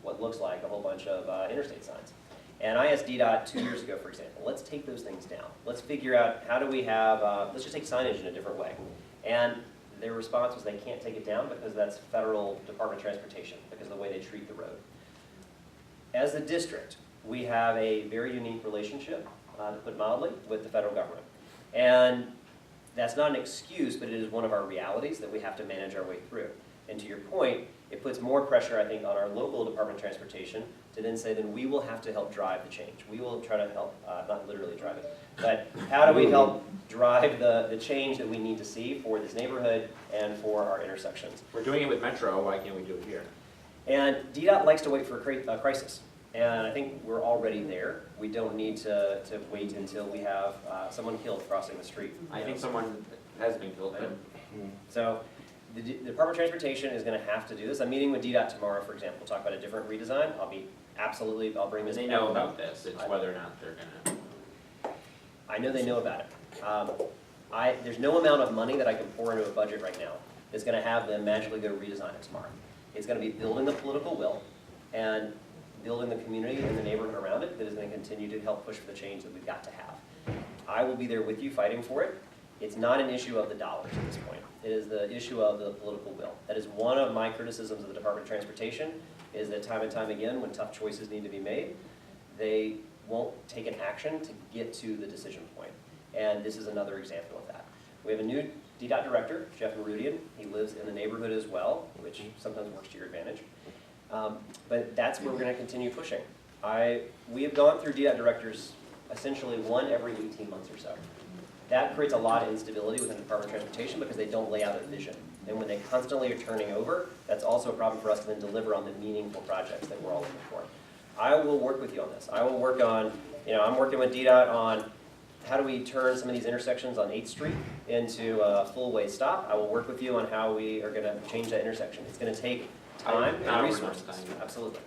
what looks like a whole bunch of interstate signs. And I asked DDOT 2 years ago, for example, let's take those things down. Let's figure out how do we have, let's just take signage in a different way. And their response was they can't take it down because that's federal Department of Transportation, because of the way they treat the road. As a district, we have a very unique relationship, to put it mildly, with the federal government. And that's not an excuse, but it is one of our realities that we have to manage our way through. And to your point, it puts more pressure, I think, on our local Department of Transportation to then say, then we will have to help drive the change. We will try to help, not literally drive it, but how do we help drive the change that we need to see for this neighborhood and for our intersections? We're doing it with Metro, why can't we do it here? And DDOT likes to wait for a crisis. And I think we're already there. We don't need to wait until we have someone killed crossing the street. I think someone has been killed. So the Department of Transportation is going to have to do this. I'm meeting with DDOT tomorrow, for example, to talk about a different redesign. I'll bring this. They know about this, it's whether or not they're gonna. I know they know about it. There's no amount of money that I can pour into a budget right now that's going to have them magically go redesign it tomorrow. It's going to be building the political will and building the community and the neighborhood around it that is going to continue to help push for the change that we've got to have. I will be there with you fighting for it. It's not an issue of the dollars at this point. It is the issue of the political will. That is one of my criticisms of the Department of Transportation, is that time and time again, when tough choices need to be made, they won't take an action to get to the decision point. And this is another example of that. We have a new DDOT director, Jeff Marudian. He lives in the neighborhood as well, which sometimes works to your advantage. But that's where we're going to continue pushing. We have gone through DDOT directors essentially one every 18 months or so. That creates a lot of instability within the Department of Transportation because they don't lay out a vision. And when they constantly are turning over, that's also a problem for us to then deliver on the meaningful projects that we're all looking for. I will work with you on this. I will work on, I'm working with DDOT on how do we turn some of these intersections on 8th Street into a full way stop. I will work with you on how we are going to change that intersection. It's going to take time and resources. Absolutely.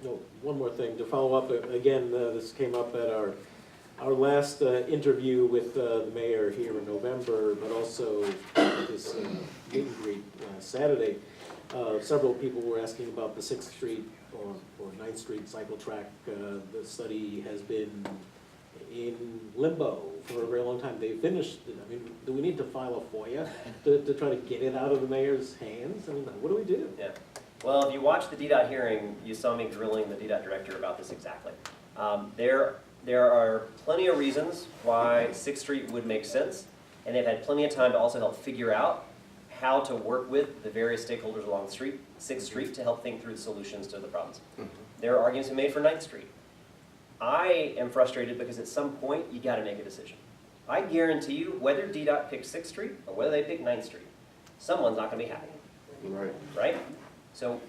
No, one more thing to follow up. Again, this came up at our last interview with the mayor here in November, but also this meet and greet Saturday. Several people were asking about the 6th Street or 9th Street cycle track. The study has been in limbo for a very long time. They finished it. I mean, do we need to file a FOIA to try to get it out of the mayor's hands? I mean, what do we do? Yeah. Well, if you watched the DDOT hearing, you saw me grilling the DDOT director about this exactly. There are plenty of reasons why 6th Street would make sense, and they've had plenty of time to also help figure out how to work with the various stakeholders along the street, 6th Street, to help think through the solutions to the problems. There are arguments made for 9th Street. I am frustrated because at some point, you gotta make a decision. I guarantee you, whether DDOT picks 6th Street or whether they pick 9th Street, someone's not gonna be happy. Right. Right? So,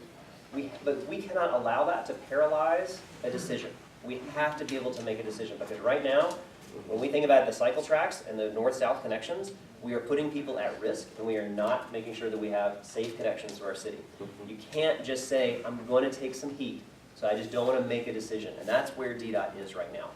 but we cannot allow that to paralyze a decision. We have to be able to make a decision, because right now, when we think about the cycle tracks and the north-south connections, we are putting people at risk, and we are not making sure that we have safe connections to our city. You can't just say, I'm going to take some heat, so I just don't want to make a decision. And that's where DDOT is right now.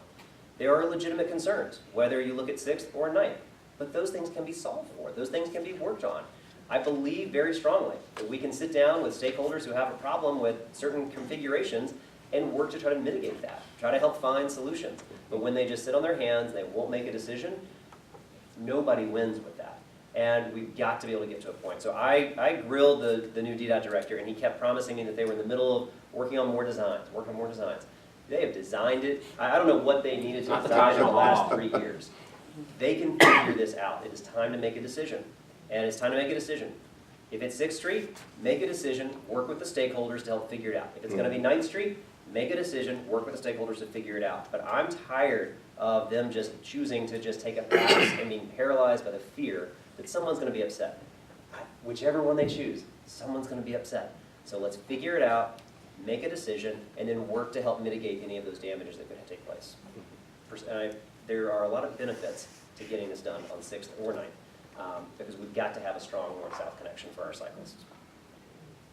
There are legitimate concerns, whether you look at 6th or 9th, but those things can be solved for. Those things can be worked on. I believe very strongly that we can sit down with stakeholders who have a problem with certain configurations and work to try to mitigate that, try to help find solutions. But when they just sit on their hands, they won't make a decision, nobody wins with that. And we've got to be able to get to a point. So I grilled the new DDOT director, and he kept promising me that they were in the middle of working on more designs. They have designed it. I don't know what they needed to design in the last 3 years. They can figure this out. It is time to make a decision. And it's time to make a decision. If it's 6th Street, make a decision, work with the stakeholders to help figure it out. If it's going to be 9th Street, make a decision, work with the stakeholders to figure it out. But I'm tired of them just choosing to just take a pass and being paralyzed by the fear that someone's going to be upset. Whichever one they choose, someone's going to be upset. So let's figure it out, make a decision, and then work to help mitigate any of those damages that could take place. There are a lot of benefits to getting this done on 6th or 9th. Because we've got to have a strong north-south connection for our cyclists.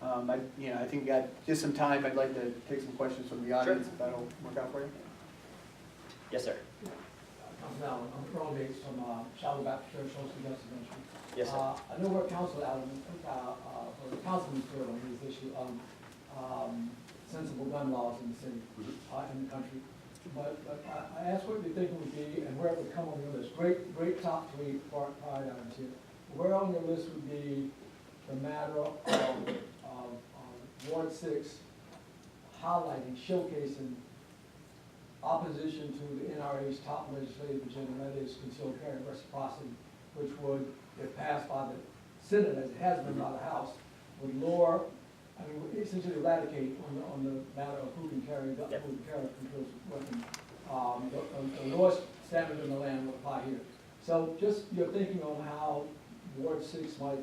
I think we got just some time. I'd like to take some questions from the audience, if that'll work out for you. Yes, sir. Now, I'm Earl Bates from Shiloh Baptist Church, Hosted Justice Ministry. Yes, sir. I know we're council element for or the councilman's clear on this issue on, sensible gun laws in the city, in the country. But I asked what you think it would be and where it would come on your list. Great top three items here. Where on your list would be the matter of Ward 6 highlighting, showcasing opposition to the NRA's top legislative agenda, that is concealed carry reciprocity, which would, if passed by the Senate, as it has been by the House, would lower, I mean, would essentially eradicate on the matter of who can carry, who can carry controlled weapons. The lowest standard in the land would apply here. So just your thinking on how Ward 6 might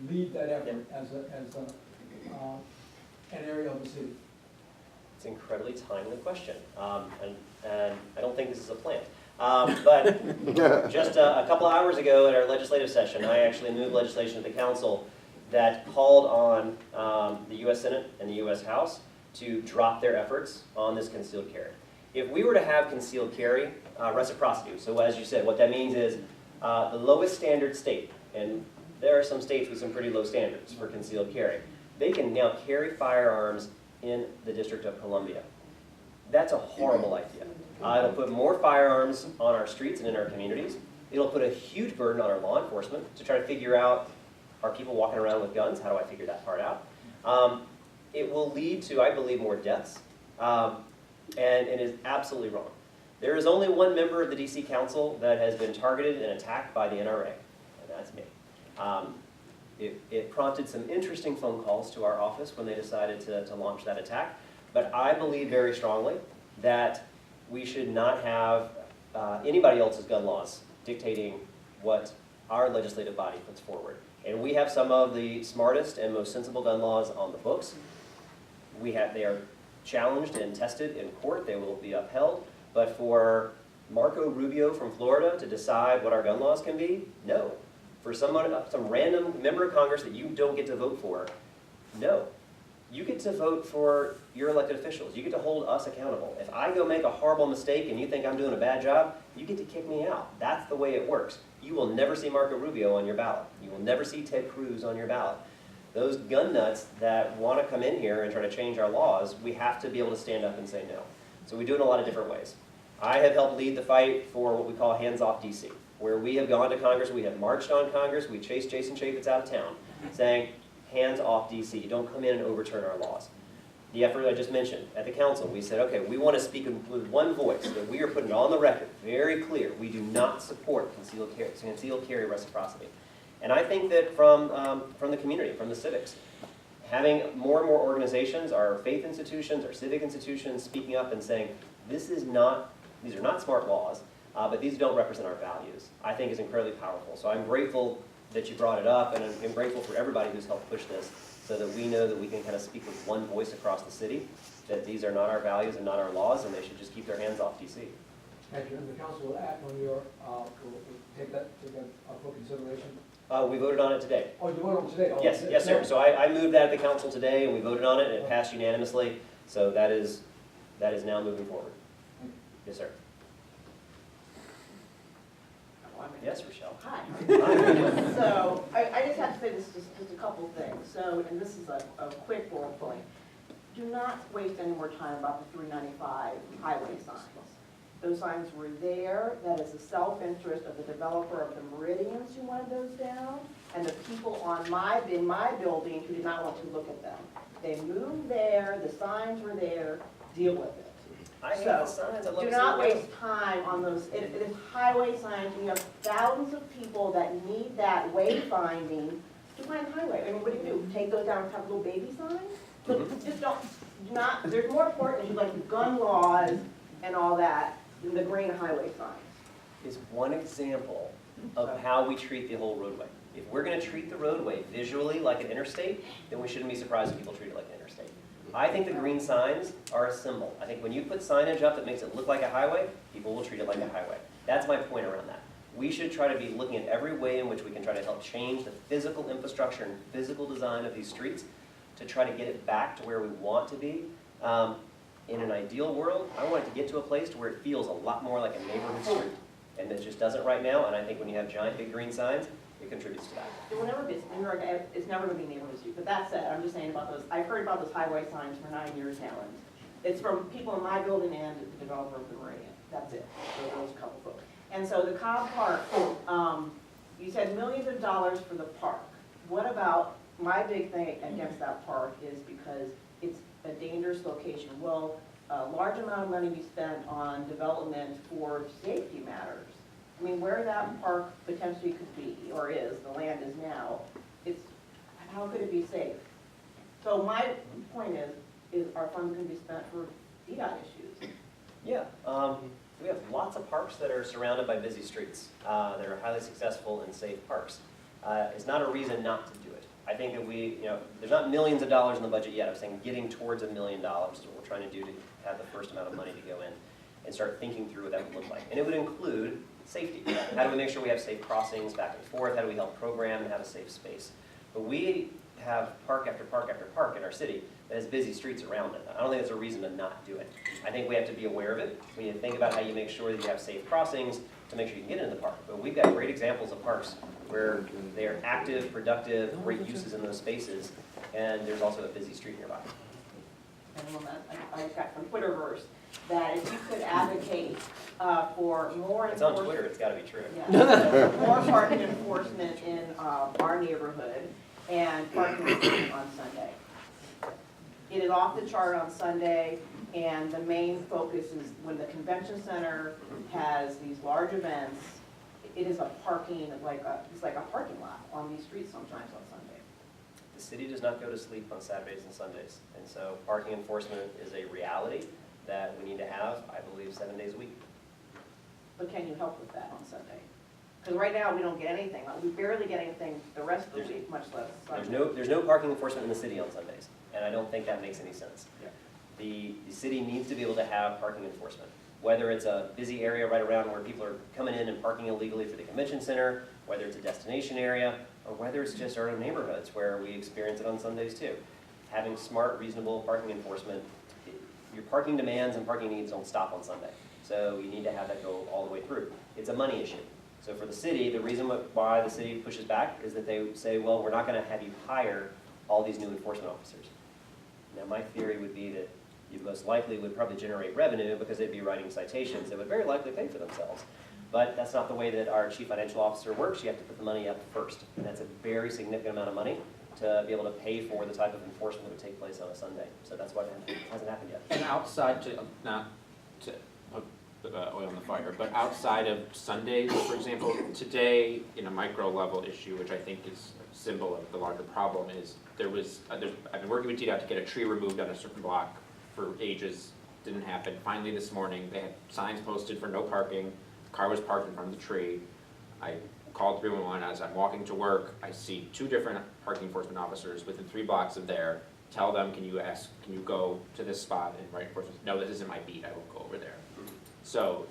lead that effort as an area of the city. It's an incredibly timely question, and I don't think this is a plan. But just a couple hours ago at our legislative session, I actually moved legislation to the council that called on the U.S. Senate and the U.S. House to drop their efforts on this concealed carry. If we were to have concealed carry reciprocity, so as you said, what that means is the lowest standard state, and there are some states with some pretty low standards for concealed carry, they can now carry firearms in the District of Columbia. That's a horrible idea. It'll put more firearms on our streets and in our communities. It'll put a huge burden on our law enforcement to try to figure out, are people walking around with guns? How do I figure that part out? It will lead to, I believe, more deaths, and it is absolutely wrong. There is only one member of the DC Council that has been targeted and attacked by the NRA, and that's me. It prompted some interesting phone calls to our office when they decided to launch that attack. But I believe very strongly that we should not have anybody else's gun laws dictating what our legislative body puts forward. And we have some of the smartest and most sensible gun laws on the books. They are challenged and tested in court. They will be upheld. But for Marco Rubio from Florida to decide what our gun laws can be, no. For some random member of Congress that you don't get to vote for, no. You get to vote for your elected officials. You get to hold us accountable. If I go make a horrible mistake and you think I'm doing a bad job, you get to kick me out. That's the way it works. You will never see Marco Rubio on your ballot. You will never see Ted Cruz on your ballot. Those gun nuts that want to come in here and try to change our laws, we have to be able to stand up and say no. So we do it in a lot of different ways. I have helped lead the fight for what we call Hands Off DC, where we have gone to Congress, we have marched on Congress, we chased Jason Chaffetz out of town, saying, hands off DC, don't come in and overturn our laws. The effort I just mentioned, at the council, we said, okay, we want to speak with one voice, that we are putting on the record, very clear, we do not support concealed carry reciprocity. And I think that from the community, from the civics, having more and more organizations, our faith institutions, our civic institutions, speaking up and saying, these are not smart laws, but these don't represent our values, I think is incredibly powerful. So I'm grateful that you brought it up, and I'm grateful for everybody who's helped push this so that we know that we can kind of speak with one voice across the city, that these are not our values and not our laws, and they should just keep their hands off DC. Thank you. And the council will act on your, will take that up for consideration? We voted on it today. Oh, you voted on it today? Oh, Yes, sir. So I moved that at the council today, and we voted on it, and it passed unanimously. So that is now moving forward. Yes, sir. Yes, Rochelle. Hi. Hi. So, I just have to say this, just a couple of things. So, and this is a quick bullet point. Do not waste any more time about the 395 highway signs. Those signs were there. That is the self-interest of the developer of the Meridians who wanted those down, and the people in my building who did not want to look at them. They moved there, the signs were there, deal with it. I hate the signs. I love Do to see not them. waste time on those, it is highway signs, and you have thousands of people that need that wayfinding to find the highway. I mean, what do? Take those down and have little baby signs? Look, just do not, there's more important issues like the gun laws and all that than the green highway signs. Is one example of how we treat the whole roadway. If we're going to treat the roadway visually like an interstate, then we shouldn't be surprised if people treat it like an interstate. I think the green signs are a symbol. I think when you put signage up that makes it look like a highway, people will treat it like a highway. That's my point around that. We should try to be looking at every way in which we can try to help change the physical infrastructure and physical design of these streets to try to get it back to where we want to be. In an ideal world, I want it to get to a place to where it feels a lot more like a neighborhood street. And it just doesn't right now, and I think when you have giant big green signs, it contributes to that. It will never be, it's never gonna be neighborhood street, but that said, I'm just saying about those, I've heard about those highway signs for 9 years now, and it's from people in my building and the developer of the Meridian, that's it, so those couple folks. And so the Cobb Park, you said millions of dollars for the park. What about, my big thing against that park is because it's a dangerous location. Well, a large amount of money we spent on development for safety matters. I mean, where that park potentially could be, or is, the land is now, it's, how could it be safe? So my point is our funds can be spent for DDOT issues. Yeah, we have lots of parks that are surrounded by busy streets, that are highly successful and safe parks. It's not a reason not to do it. I think that there's not millions of dollars in the budget yet. I'm saying getting towards $1 million is what we're trying to do to have the first amount of money to go in and start thinking through what that would look like. And it would include safety. How do we make sure we have safe crossings back and forth? How do we help program and have a safe space? But we have park after park after park in our city that has busy streets around it. I don't think there's a reason to not do it. I think we have to be aware of it. We need to think about how you make sure that you have safe crossings to make sure you can get into the park. But we've got great examples of parks where they are active, productive, great uses in those spaces, and there's also a busy street nearby. And I got from Twitterverse that if you could advocate for more It's on enforcement. Twitter, it's gotta be true. Yeah, more parking enforcement in our neighborhood and parking enforcement on Sunday. It is off the chart on Sunday, and the main focus is when the convention center has these large events, it is a parking, it's like a parking lot on these streets sometimes on Sunday. The city does not go to sleep on Saturdays and Sundays, and so parking enforcement is a reality that we need to have, I believe, 7 days a week. But can you help with that on Sunday? Because right now, we don't get anything, we barely get anything the rest of the week, much less Sunday. There's no parking enforcement in the city on Sundays, and I don't think that makes any sense. Yeah. The city needs to be able to have parking enforcement, whether it's a busy area right around where people are coming in and parking illegally for the convention center, whether it's a destination area, or whether it's just our own neighborhoods where we experience it on Sundays too. Having smart, reasonable parking enforcement, your parking demands and parking needs don't stop on Sunday. So you need to have that go all the way through. It's a money issue. So for the city, the reason why the city pushes back is that they say, well, we're not gonna have you hire all these new enforcement officers. Now, my theory would be that you most likely would probably generate revenue because they'd be writing citations that would very likely pay for themselves. But that's not the way that our chief financial officer works. You have to put the money up first. And that's a very significant amount of money to be able to pay for the type of enforcement that would take place on a Sunday. So that's why it hasn't happened yet. And outside to, not to put oil on the fire, but outside of Sundays, for example, today, in a micro level issue, which I think is a symbol of the larger problem, is I've been working with TDOT to get a tree removed on a certain block for ages, didn't happen. Finally this morning, they had signs posted for no parking, car was parked in front of the tree. I called 311 as I'm walking to work, I see 2 different parking enforcement officers within 3 blocks of there. Tell them, can you go to this spot and write enforcement? No, this isn't my beat, I won't go over there. So,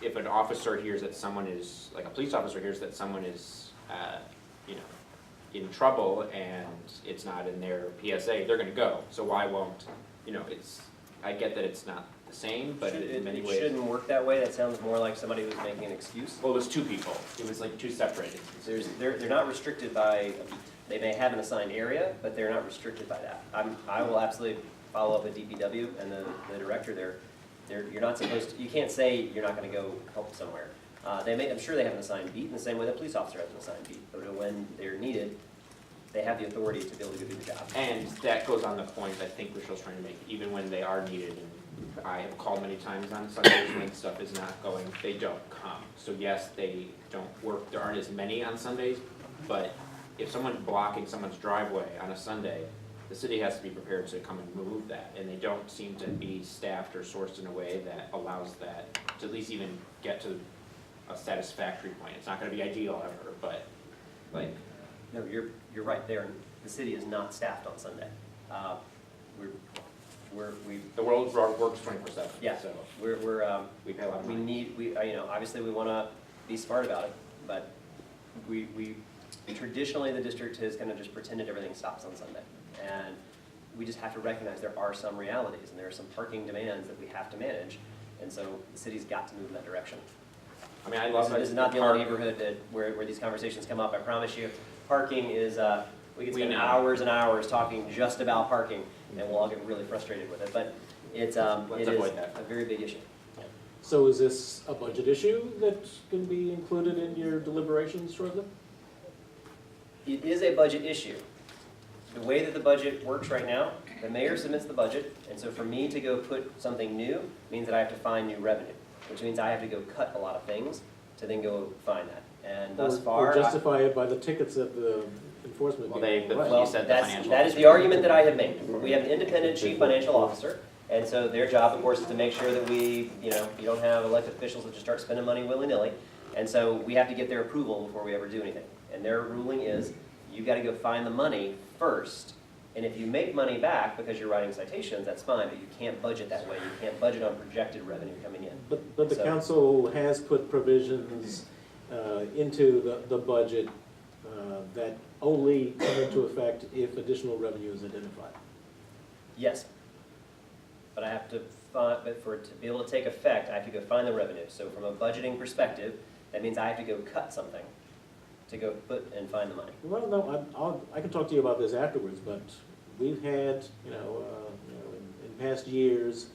if an officer hears that someone is, like a police officer hears that someone is, in trouble and it's not in their PSA, they're gonna go. So why won't, I get that it's not the same, but in many It ways. shouldn't work that way. That sounds more like somebody who's making an excuse. Well, it was 2 people, it was like 2 separate instances. They're not restricted by a beat. They may have an assigned area, but they're not restricted by that. I will absolutely follow up with DPW and the director there. You're not supposed to, you can't say you're not gonna go help somewhere. I'm sure they have an assigned beat in the same way that police officer has an assigned beat, but when they're needed, they have the authority to be able to go do the job. And that goes on the point I think Rachel's trying to make, even when they are needed, and I have called many times on Sundays when stuff is not going, they don't come. So yes, they don't work, there aren't as many on Sundays, but if someone's blocking someone's driveway on a Sunday, the city has to be prepared to come and remove that, and they don't seem to be staffed or sourced in a way that allows that to at least even get to a satisfactory point. It's not gonna be ideal ever, but No, you're right there. The city is not staffed on Sunday. the world works 24/7. Yeah. So We're, we pay a lot of we money. need, obviously we wanna be smart about it, but we traditionally, the district has kind of just pretended everything stops on Sunday. And we just have to recognize there are some realities, and there are some parking demands that we have to manage, and so the city's got to move in that direction. I mean, I love This it. is not the only neighborhood that, where these conversations come up, I promise you. Parking is, we could We spend know. hours and hours talking just about parking, and we'll all get really frustrated with it, but it's, Let's it is avoid that. a very big issue. So is this a budget issue that can be included in your deliberations shortly? It is a budget issue. The way that the budget works right now, the mayor submits the budget, and so for me to go put something new means that I have to find new revenue, which means I have to go cut a lot of things to then go find that. And thus Or far, justify it by the tickets that the enforcement Well, people they- write? well, You said the that's, financial that is the officer. argument that I have made. We have an independent chief financial officer, and so their job, of course, is to make sure that we, you don't have elected officials that just start spending money willy-nilly. And so we have to get their approval before we ever do anything. And their ruling is, you gotta go find the money first. And if you make money back because you're writing citations, that's fine, but you can't budget that way. You can't budget on projected revenue coming in. But the So- council has put provisions into the budget that only come into effect if additional revenue is identified. Yes. But I have to find, but for it to be able to take effect, I have to go find the revenue. So from a budgeting perspective, that means I have to go cut something to go put and find the money. Well, no, I can talk to you about this afterwards, but we've had, in past years,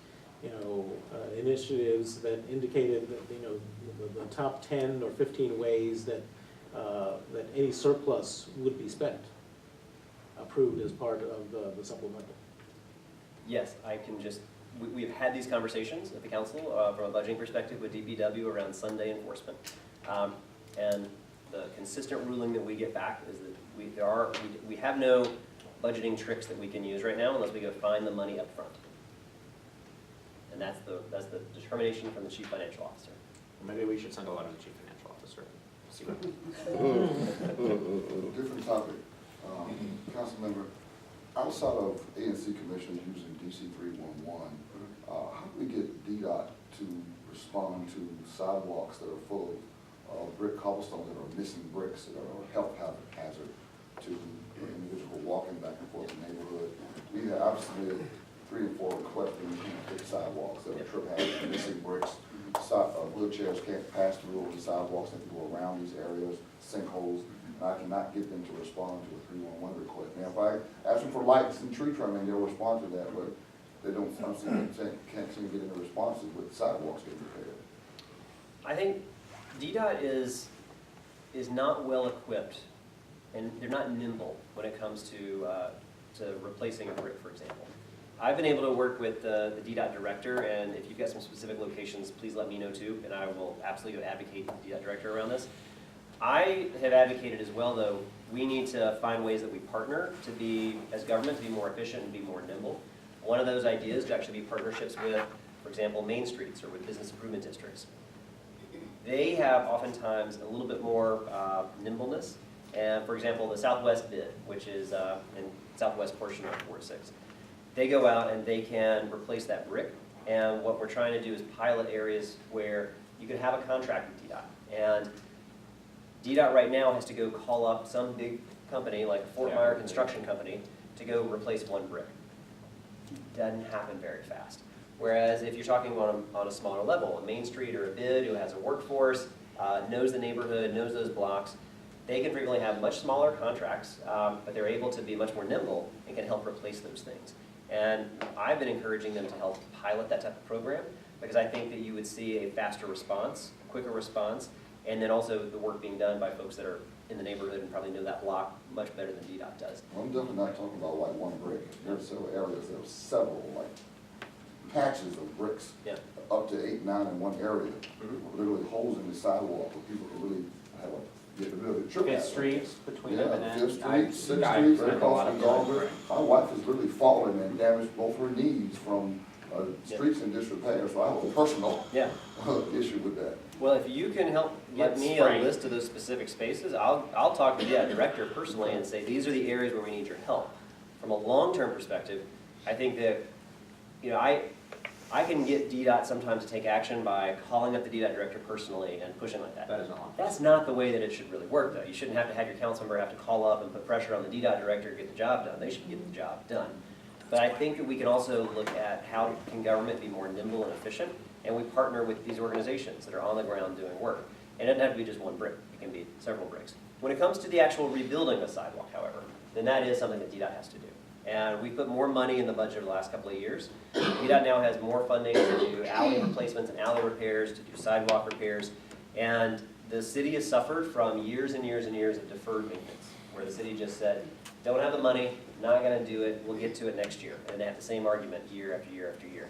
initiatives that indicated that, the top 10 or 15 ways that any surplus would be spent, approved as part of the supplemental. Yes, I can just, we've had these conversations at the council from a budgeting perspective with DPW around Sunday enforcement. And the consistent ruling that we get back is that we have no budgeting tricks that we can use right now unless we go find the money up front. And that's the determination from the chief financial officer. Maybe we should send a letter to the chief financial officer. See what. Different topic. Councilmember, outside of ANC commissions using DC 311, how do we get DDOT to respond to sidewalks that are full of brick cobblestones that are missing bricks, that are a health hazard to the individual walking back and forth in the neighborhood? We have obviously 3 and 4 requests to fix sidewalks that are trip hazards, missing bricks. Wheelchairs can't pass through over the sidewalks and go around these areas, sinkholes, and I cannot get them to respond to a 311 request. Now, if I ask them for lights and tree trimming, they'll respond to that, but they don't, can't seem to get any responses with sidewalks getting repaired. I think DDOT is not well equipped, and they're not nimble when it comes to replacing a brick, for example. I've been able to work with the DDOT director, and if you've got some specific locations, please let me know too, and I will absolutely advocate with the DDOT director around this. I have advocated as well, though, we need to find ways that we partner to be, as government, to be more efficient and be more nimble. One of those ideas to actually be partnerships with, for example, Main Streets or with business improvement districts. They have oftentimes a little bit more nimbleness. And for example, the Southwest bid, which is in southwest portion of Ward 6, they go out and they can replace that brick. And what we're trying to do is pilot areas where you can have a contract with DDOT. And DDOT right now has to go call up some big company like Fort Myer Construction Company to go replace one brick. Doesn't happen very fast. Whereas if you're talking on a smaller level, a Main Street or a BID who has a workforce, knows the neighborhood, knows those blocks, they can frequently have much smaller contracts, but they're able to be much more nimble and can help replace those things. And I've been encouraging them to help pilot that type of program because I think that you would see a faster response, quicker response, and then also the work being done by folks that are in the neighborhood and probably know that block much better than DDOT does. I'm definitely not talking about like one brick. There are several areas, there are several like patches of bricks, Yeah. up to 8, 9 in one area. Mhm. Literally holes in the sidewalk where people can really get rid of the trip Fifth hazard. Street between Yeah, them and then. 5th Street, 6th I Street, spent right a lot across of the time. Gulliver. My wife has literally fallen and damaged both her knees from Yeah. streets in disrepair, so I have a personal Yeah. issue with that. Well, if you can help get Let's me a spray. list of those specific spaces, I'll talk to the director personally and say, these are the areas where we need your help. From a long-term perspective, I think that, I can get DDOT sometimes to take action by calling up the DDOT director personally and pushing like that. That is not long. That's not the way that it should really work, though. You shouldn't have to have your council member have to call up and put pressure on the DDOT director to get the job done. They should get the job done. But I think that we can also look at how can government be more nimble and efficient, and we partner with these organizations that are on the ground doing work. And it doesn't have to be just one brick, it can be several bricks. When it comes to the actual rebuilding of sidewalk, however, then that is something that DDOT has to do. And we put more money in the budget over the last couple of years. DDOT now has more funding to do alley replacements and alley repairs, to do sidewalk repairs. And the city has suffered from years and years and years of deferred maintenance, where the city just said, don't have the money, not gonna do it, we'll get to it next year. And they have the same argument year after year after year.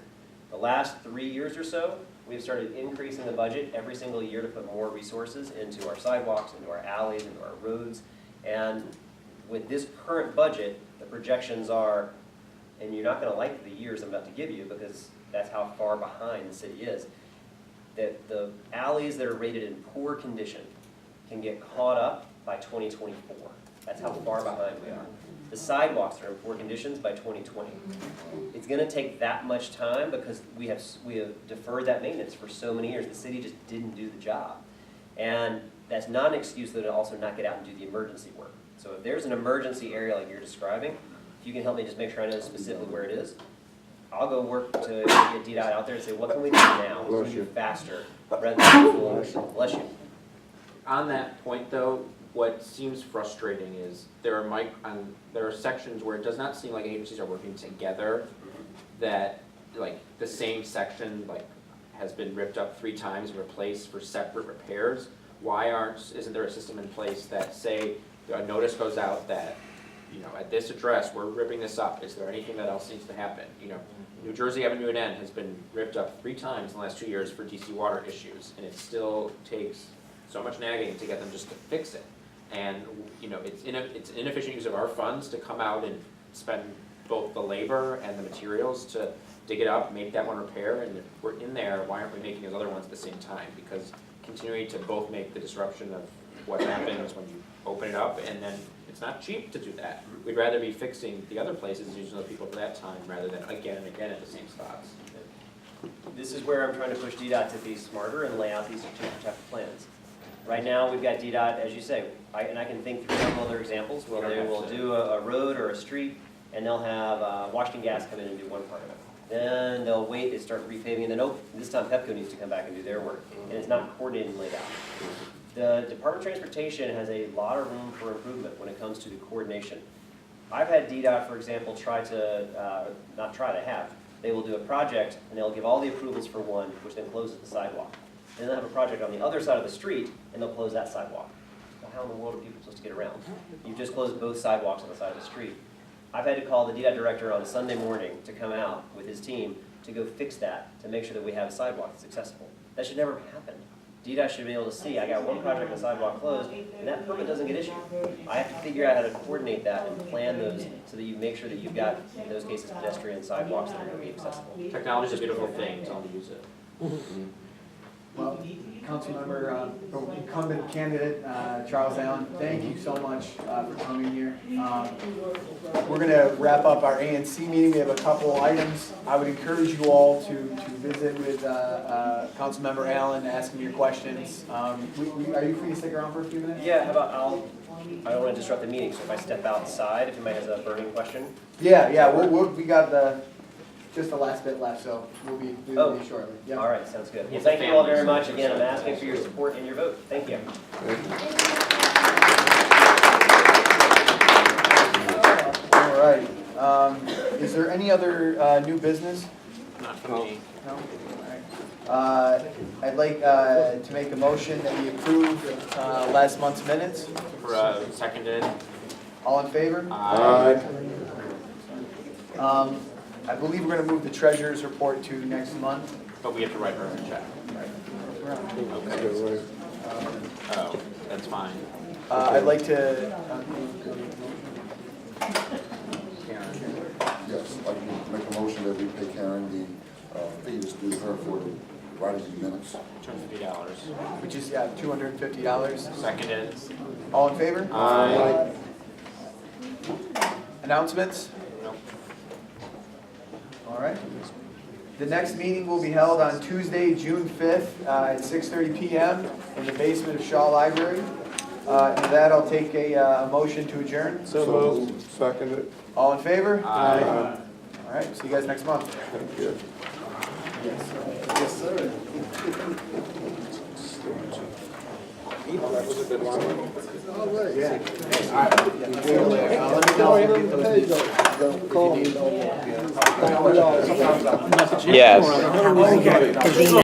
The last 3 years or so, we've started increasing the budget every single year to put more resources into our sidewalks, into our alleys, into our roads. And with this current budget, the projections are, and you're not gonna like the years I'm about to give you because that's how far behind the city is, that the alleys that are rated in poor condition can get caught up by 2024. That's how far behind we are. The sidewalks are in poor conditions by 2020. It's gonna take that much time because we have deferred that maintenance for so many years. The city just didn't do the job. And that's not an excuse though to also not get out and do the emergency work. So if there's an emergency area like you're describing, if you can help me just make sure I know specifically where it is, I'll go work to get DDOT out there and say, what can we do now? What can we do faster? Rather than, bless you. On that point though, what seems frustrating is there are sections where it does not seem like agencies are working together, that like the same section like has been ripped up 3 times and replaced for separate repairs. Isn't there a system in place that say a notice goes out that, you know, at this address, we're ripping this up, is there anything that else needs to happen? You know, New Jersey Avenue and N has been ripped up 3 times in the last 2 years for DC water issues, and it still takes so much nagging to get them just to fix it. And, you know, it's inefficient use of our funds to come out and spend both the labor and the materials to dig it up, make that one repair, and if we're in there, why aren't we making those other ones at the same time? Because continuing to both make the disruption of what happens when you open it up, and then it's not cheap to do that. We'd rather be fixing the other places and using those people for that time rather than again and again at the same spots. This is where I'm trying to push DDOT to be smarter and lay out these strategic type of plans. Right now, we've got DDOT, as you say, and I can think through several other examples where they will do a road or a street, and they'll have Washington Gas come in and do one part of it. Then they'll wait, they start repaving, and then, oh, this time Pepco needs to come back and do their work, and it's not coordinated and laid out. The Department of Transportation has a lot of room for improvement when it comes to the coordination. I've had DDOT, for example, they will do a project, and they'll give all the approvals for one, which then closes the sidewalk. Then they'll have a project on the other side of the street, and they'll close that sidewalk. Well, how in the world are people supposed to get around? You've just closed both sidewalks on the side of the street. I've had to call the DDOT director on a Sunday morning to come out with his team to go fix that, to make sure that we have a sidewalk that's accessible. That should never have happened. DDOT should be able to see, I got one project on the sidewalk closed, and that permit doesn't get issued. I have to figure out how to coordinate that and plan those so that you make sure that you've got, in those cases, pedestrian sidewalks that are going to be accessible. Technology is a beautiful thing, tell them to use it. Well, Councilmember, incumbent candidate, Charles Allen, thank you so much for coming here. We're gonna wrap up our ANC meeting. We have a couple items. I would encourage you all to visit with Councilmember Allen, ask him your questions. Are you free to stick around for a few minutes? Yeah, how about I don't want to disrupt the meeting, so if I step outside, if anybody has a burning question. Yeah, we got just the last bit left, so we'll be shortly. Yep. All right, sounds good. Well, It's a thank you all family, very much. so Again, I'm it's asking for your support and your vote. Thank you. All right. Is there any other new business? Not for me. No? All right. I'd like to make a motion that we approve last month's minutes. For seconded. All in favor? Aye. I believe we're going to move the treasurer's report to next month. But we have to write her a check. Okay. Oh, that's fine. I'd like to, Yes, I can make a motion that we pay Karen the fees due her for writing the minutes. $250. which is, $250. Seconded. All in favor? Aye. Announcements? Nope. All right. The next meeting will be held on Tuesday, June 5th at 6:30 p.m. in the basement of Shaw Library. And with that, I'll take a motion to adjourn. So moved. Seconded. All in favor? Aye. All right, see you guys next month. Thank you. Yes, sir. That was a good one. Yeah. All right. See you later. Let me know if you get those details. If you need. Yes.